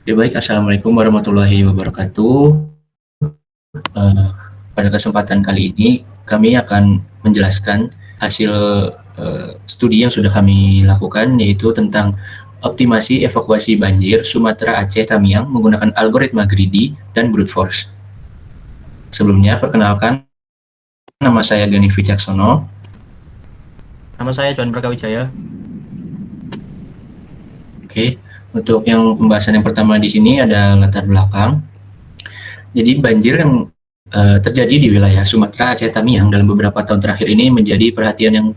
Ya baik, Assalamualaikum warahmatullahi wabarakatuh. Eh, Pada kesempatan kali ini kami akan menjelaskan hasil studi yang sudah kami lakukan, yaitu tentang optimasi evakuasi banjir Sumatera Aceh Tamiang menggunakan algoritma greedy dan brute force. Sebelumnya, perkenalkan, nama saya Gani Wicaksono. Nama saya John Prakawijaya. Oke, untuk yang pembahasan yang pertama di sini ada latar belakang. Jadi banjir yang terjadi di wilayah Sumatera Aceh Tamiang dalam beberapa tahun terakhir ini menjadi perhatian yang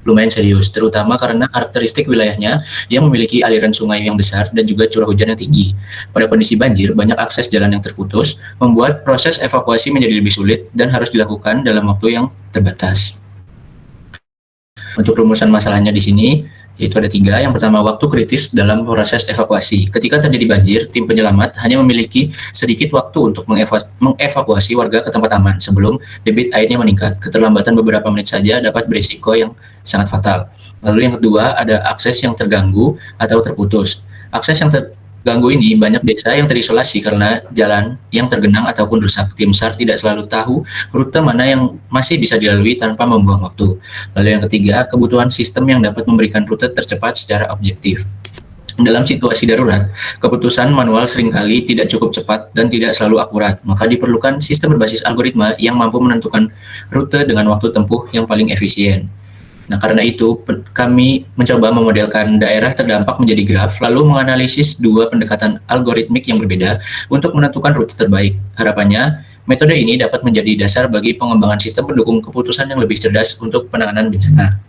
lumayan serius, terutama karena karakteristik wilayahnya yang memiliki aliran sungai yang besar dan juga curah hujan yang tinggi. Pada kondisi banjir, banyak akses jalan yang terputus, membuat proses evakuasi menjadi lebih sulit dan harus dilakukan dalam waktu yang terbatas. Untuk rumusan masalahnya di sini, yaitu ada 3. Yang pertama, waktu kritis dalam proses evakuasi. Ketika terjadi banjir, tim penyelamat hanya memiliki sedikit waktu untuk mengevakuasi warga ke tempat aman sebelum debit airnya meningkat. Keterlambatan beberapa menit saja dapat berisiko yang sangat fatal. Lalu yang kedua, ada akses yang terganggu atau terputus. Akses yang terganggu ini banyak desa yang terisolasi karena jalan yang tergenang ataupun rusak. Tim SAR tidak selalu tahu rute mana yang masih bisa dilalui tanpa membuang waktu. Lalu yang ketiga, kebutuhan sistem yang dapat memberikan rute tercepat secara objektif. Dalam situasi darurat, keputusan manual seringkali tidak cukup cepat dan tidak selalu akurat, maka diperlukan sistem berbasis algoritma yang mampu menentukan rute dengan waktu tempuh yang paling efisien. Nah, karena itu, kami mencoba memodelkan daerah terdampak menjadi graf, lalu menganalisis 2 pendekatan algoritmik yang berbeda untuk menentukan rute terbaik. Harapannya, metode ini dapat menjadi dasar bagi pengembangan sistem pendukung keputusan yang lebih cerdas untuk penanganan bencana.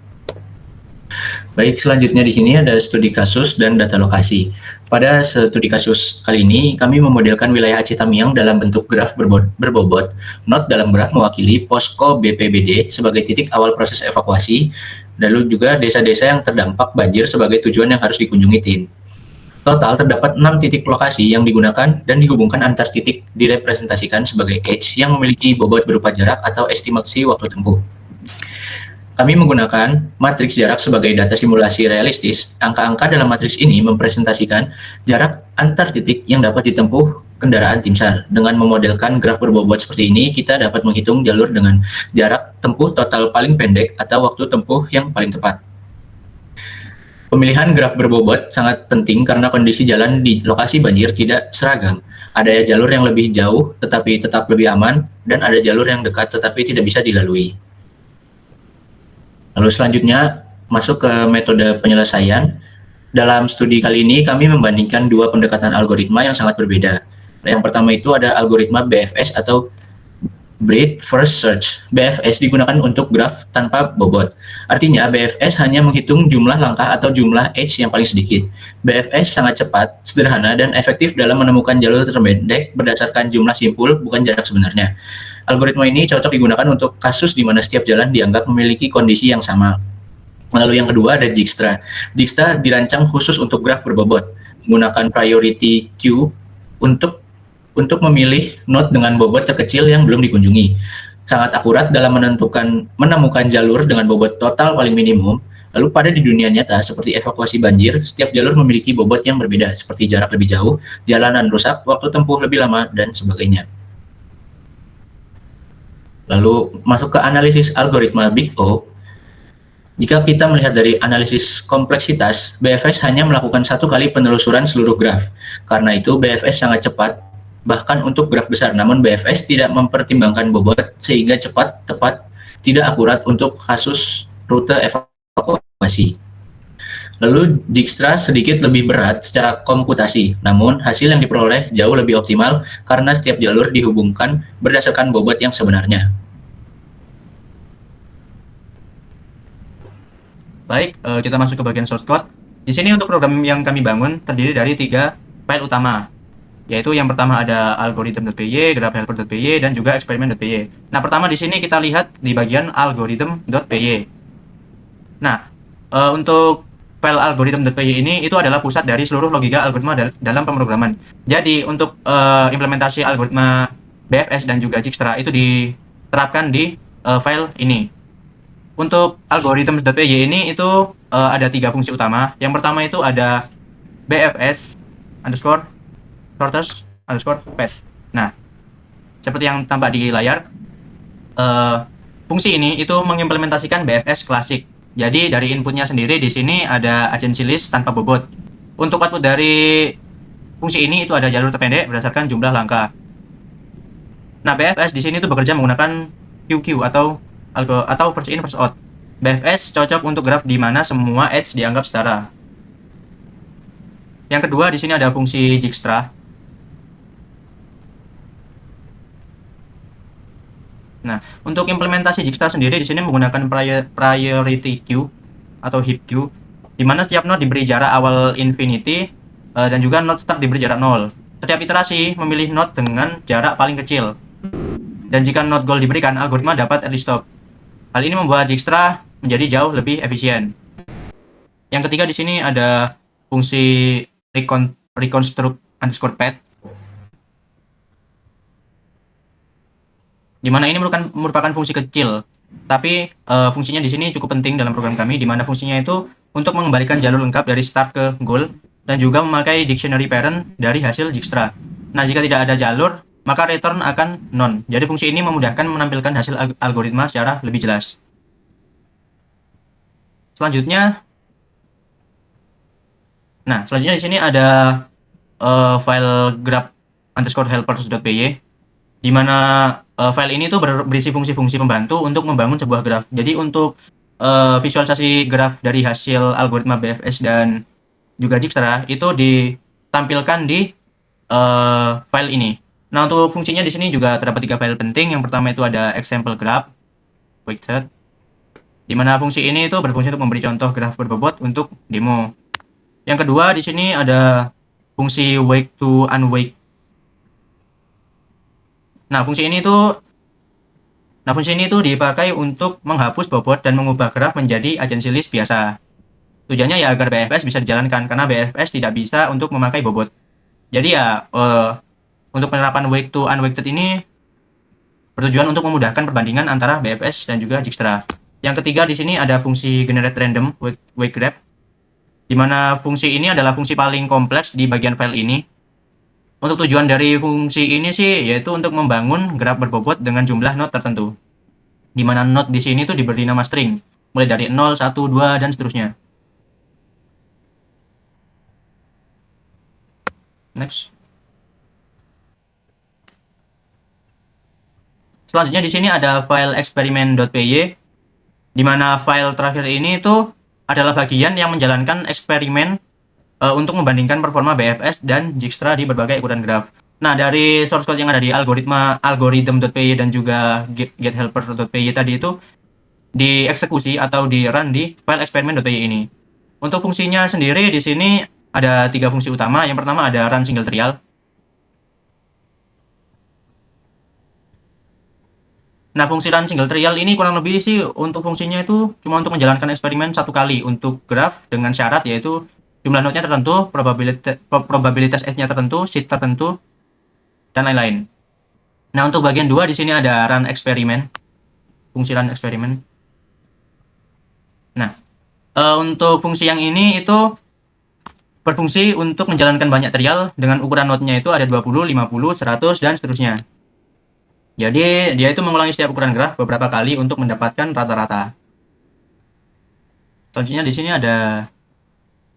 Baik, selanjutnya di sini ada studi kasus dan data lokasi. Pada studi kasus kali ini, kami memodelkan wilayah Aceh Tamiang dalam bentuk graf berbobot. Not dalam graf mewakili posko BPBD sebagai titik awal proses evakuasi, lalu juga desa-desa yang terdampak banjir sebagai tujuan yang harus dikunjungi tim. Total terdapat 6 titik lokasi yang digunakan dan dihubungkan antar titik direpresentasikan sebagai edge yang memiliki bobot berupa jarak atau estimasi waktu tempuh. Kami menggunakan matriks jarak sebagai data simulasi realistis. Angka-angka dalam matriks ini mempresentasikan jarak antar titik yang dapat ditempuh kendaraan tim SAR. Dengan memodelkan graf berbobot seperti ini, kita dapat menghitung jalur dengan jarak tempuh total paling pendek atau waktu tempuh yang paling tepat. Pemilihan graf berbobot sangat penting karena kondisi jalan di lokasi banjir tidak seragam. Ada jalur yang lebih jauh tetapi tetap lebih aman, dan ada jalur yang dekat tetapi tidak bisa dilalui. Lalu selanjutnya masuk ke metode penyelesaian. Dalam studi kali ini kami membandingkan 2 pendekatan algoritma yang sangat berbeda. Yang pertama itu ada algoritma BFS atau Breadth First Search. BFS digunakan untuk graf tanpa bobot. Artinya BFS hanya menghitung jumlah langkah atau jumlah edge yang paling sedikit. BFS sangat cepat, sederhana, dan efektif dalam menemukan jalur terpendek berdasarkan jumlah simpul, bukan jarak sebenarnya. Algoritma ini cocok digunakan untuk kasus di mana setiap jalan dianggap memiliki kondisi yang sama. Lalu yang kedua ada Dijkstra. Dijkstra dirancang khusus untuk graf berbobot, menggunakan priority queue untuk memilih node dengan bobot terkecil yang belum dikunjungi. Sangat akurat dalam menemukan jalur dengan bobot total paling minimum. Lalu pada di dunia nyata, seperti evakuasi banjir, setiap jalur memiliki bobot yang berbeda, seperti jarak lebih jauh, jalanan rusak, waktu tempuh lebih lama, dan sebagainya. Lalu masuk ke analisis algoritma Big O. Jika kita melihat dari analisis kompleksitas, BFS hanya melakukan 1 kali penelusuran seluruh graf. Karena itu BFS sangat cepat, bahkan untuk graf besar. Namun BFS tidak mempertimbangkan bobot sehingga cepat, tepat, tidak akurat untuk kasus rute evakuasi. Lalu Dijkstra sedikit lebih berat secara komputasi, namun hasil yang diperoleh jauh lebih optimal karena setiap jalur dihubungkan berdasarkan bobot yang sebenarnya. Baik, kita masuk ke bagian source code. Di sini untuk program yang kami bangun terdiri dari 3 file utama, yaitu yang pertama ada algorithm.py, graphhelper.py, dan juga experiment.py. Nah, pertama di sini kita lihat di bagian algorithm.py. Nah, untuk file algorithm.py ini itu adalah pusat dari seluruh logika algoritma dalam pemrograman. Jadi untuk implementasi algoritma BFS dan juga Dijkstra itu diterapkan di file ini. Untuk algorithm.py ini itu ada 3 fungsi utama. Yang pertama itu ada BFS underscore shortest underscore path. Nah, seperti yang tampak di layar, fungsi ini itu mengimplementasikan BFS klasik. Jadi dari inputnya sendiri di sini ada agency list tanpa bobot. Untuk output dari fungsi ini itu ada jalur terpendek berdasarkan jumlah langkah. Nah, BFS di sini tuh bekerja menggunakan QQ atau first in first out. BFS cocok untuk graf di mana semua edge dianggap setara. Yang kedua di sini ada fungsi Dijkstra. Nah, untuk implementasi Dijkstra sendiri di sini menggunakan priority queue atau heap queue, di mana setiap node diberi jarak awal infinity dan juga node start diberi jarak 0. Setiap iterasi memilih node dengan jarak paling kecil. Dan jika node goal diberikan, algoritma dapat early stop. Hal ini membuat Dijkstra menjadi jauh lebih efisien. Yang ketiga di sini ada fungsi reconstruct underscore path, di mana ini merupakan fungsi kecil, tapi fungsinya di sini cukup penting dalam program kami, di mana fungsinya itu untuk mengembalikan jalur lengkap dari start ke goal dan juga memakai dictionary parent dari hasil Dijkstra. Nah, jika tidak ada jalur, maka return akan none. Jadi fungsi ini memudahkan menampilkan hasil algoritma secara lebih jelas. Selanjutnya di sini ada file graph underscore helpers.py, di mana file ini tuh berisi fungsi-fungsi pembantu untuk membangun sebuah graf. Jadi untuk visualisasi graf dari hasil algoritma BFS dan juga Dijkstra itu ditampilkan di file ini. Nah, untuk fungsinya di sini juga terdapat 3 file penting. Yang pertama itu ada example graph, widget, di mana fungsi ini itu berfungsi untuk memberi contoh graf berbobot untuk demo. Yang kedua di sini ada fungsi wake to unwake. Nah, fungsi ini tuh dipakai untuk menghapus bobot dan mengubah graf menjadi agency list biasa. Tujuannya ya agar BFS bisa dijalankan, karena BFS tidak bisa untuk memakai bobot. Jadi ya untuk penerapan wake to unwaked ini bertujuan untuk memudahkan perbandingan antara BFS dan juga Dijkstra. Yang ketiga di sini ada fungsi generate random wake graph, di mana fungsi ini adalah fungsi paling kompleks di bagian file ini. Untuk tujuan dari fungsi ini sih yaitu untuk membangun graf berbobot dengan jumlah node tertentu, di mana node di sini tuh diberi nama string, mulai dari 0, 1, 2, dan seterusnya. Next. Selanjutnya di sini ada file experiment.py, di mana file terakhir ini itu adalah bagian yang menjalankan eksperimen untuk membandingkan performa BFS dan Dijkstra di berbagai ukuran graf. Nah, dari source code yang ada di algorithm.py dan juga gethelper.py tadi itu dieksekusi atau di run di file experiment.py ini. Untuk fungsinya sendiri di sini ada 3 fungsi utama. Yang pertama ada run single trial. Nah, fungsi run single trial ini kurang lebih sih untuk fungsinya itu cuma untuk menjalankan eksperimen 1 kali untuk graf dengan syarat yaitu jumlah node-nya tertentu, probabilitas edge-nya tertentu, seed tertentu, dan lain-lain. Nah, untuk bagian 2 di sini ada run eksperimen, fungsi run eksperimen. Nah, untuk fungsi yang ini itu berfungsi untuk menjalankan banyak trial dengan ukuran node-nya itu ada 20, 50, 100, dan seterusnya. Jadi, dia itu mengulangi setiap ukuran graf beberapa kali untuk mendapatkan rata-rata. Selanjutnya di sini ada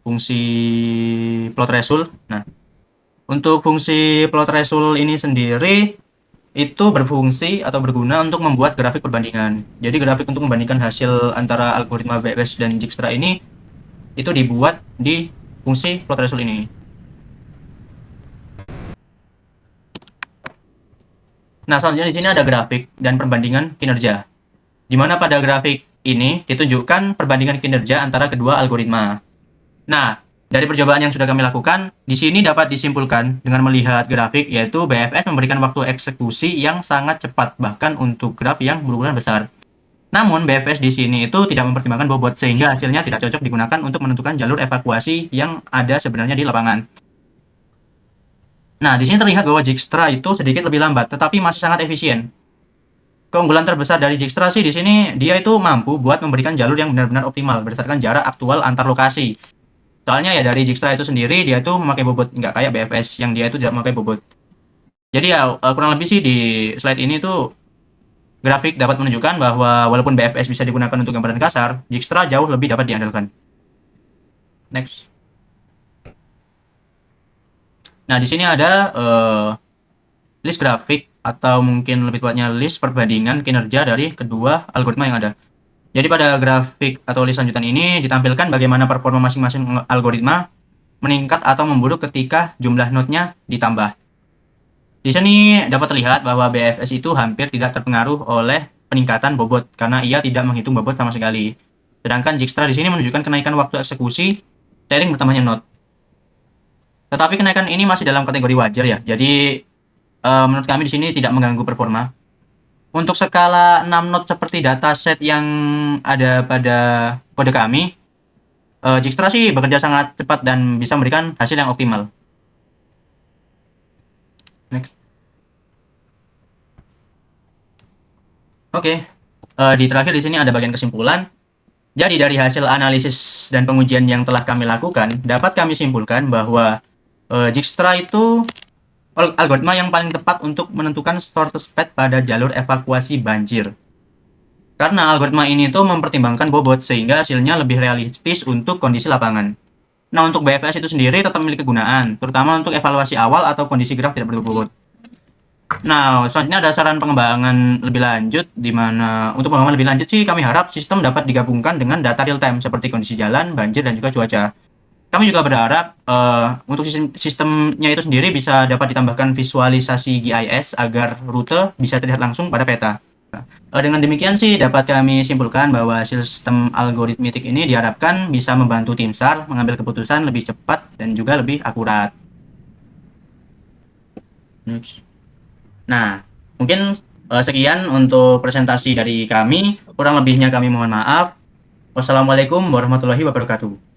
fungsi plot result. Nah, untuk fungsi plot result ini sendiri itu berfungsi atau berguna untuk membuat grafik perbandingan. Jadi grafik untuk membandingkan hasil antara algoritma BFS dan Dijkstra ini itu dibuat di fungsi plot result ini. Nah, selanjutnya di sini ada grafik dan perbandingan kinerja, di mana pada grafik ini ditunjukkan perbandingan kinerja antara kedua algoritma. Nah, dari percobaan yang sudah kami lakukan, di sini dapat disimpulkan dengan melihat grafik, yaitu BFS memberikan waktu eksekusi yang sangat cepat, bahkan untuk graf yang berukuran besar. Namun, BFS di sini itu tidak mempertimbangkan bobot, sehingga hasilnya tidak cocok digunakan untuk menentukan jalur evakuasi yang ada sebenarnya di lapangan. Nah, di sini terlihat bahwa Dijkstra itu sedikit lebih lambat, tetapi masih sangat efisien. Keunggulan terbesar dari Dijkstra sih di sini, dia itu mampu buat memberikan jalur yang benar-benar optimal berdasarkan jarak aktual antar lokasi. Soalnya ya dari Dijkstra itu sendiri dia tuh memakai bobot, nggak kayak BFS yang dia itu tidak memakai bobot. Jadi ya kurang lebih sih di slide ini tuh grafik dapat menunjukkan bahwa walaupun BFS bisa digunakan untuk gambaran kasar, Dijkstra jauh lebih dapat diandalkan. Next. Nah, di sini ada list grafik atau mungkin lebih tepatnya list perbandingan kinerja dari kedua algoritma yang ada. Jadi pada grafik atau list lanjutan ini ditampilkan bagaimana performa masing-masing algoritma meningkat atau memburuk ketika jumlah node-nya ditambah. Di sini dapat terlihat bahwa BFS itu hampir tidak terpengaruh oleh peningkatan bobot karena ia tidak menghitung bobot sama sekali. Sedangkan Dijkstra di sini menunjukkan kenaikan waktu eksekusi seiring bertambahnya node. Tetapi kenaikan ini masih dalam kategori wajar ya. Jadi menurut kami di sini tidak mengganggu performa. Untuk skala 6 node seperti dataset yang ada pada kode kami, Dijkstra sih bekerja sangat cepat dan bisa memberikan hasil yang optimal. Next. Oke, di terakhir di sini ada bagian kesimpulan. Jadi dari hasil analisis dan pengujian yang telah kami lakukan, dapat kami simpulkan bahwa Dijkstra itu algoritma yang paling tepat untuk menentukan shortest path pada jalur evakuasi banjir. Karena algoritma ini tuh mempertimbangkan bobot sehingga hasilnya lebih realistis untuk kondisi lapangan. Nah, untuk BFS itu sendiri tetap memiliki kegunaan, terutama untuk evaluasi awal atau kondisi graf tidak berbobot. Nah, selanjutnya ada saran pengembangan lebih lanjut, di mana untuk pengembangan lebih lanjut sih kami harap sistem dapat digabungkan dengan data real time seperti kondisi jalan, banjir, dan juga cuaca. Kami juga berharap untuk sistemnya itu sendiri bisa dapat ditambahkan visualisasi GIS agar rute bisa terlihat langsung pada peta. Dengan demikian sih dapat kami simpulkan bahwa sistem algoritmik ini diharapkan bisa membantu tim SAR mengambil keputusan lebih cepat dan juga lebih akurat. Nah, mungkin sekian untuk presentasi dari kami. Kurang lebihnya kami mohon maaf. Wassalamualaikum warahmatullahi wabarakatuh.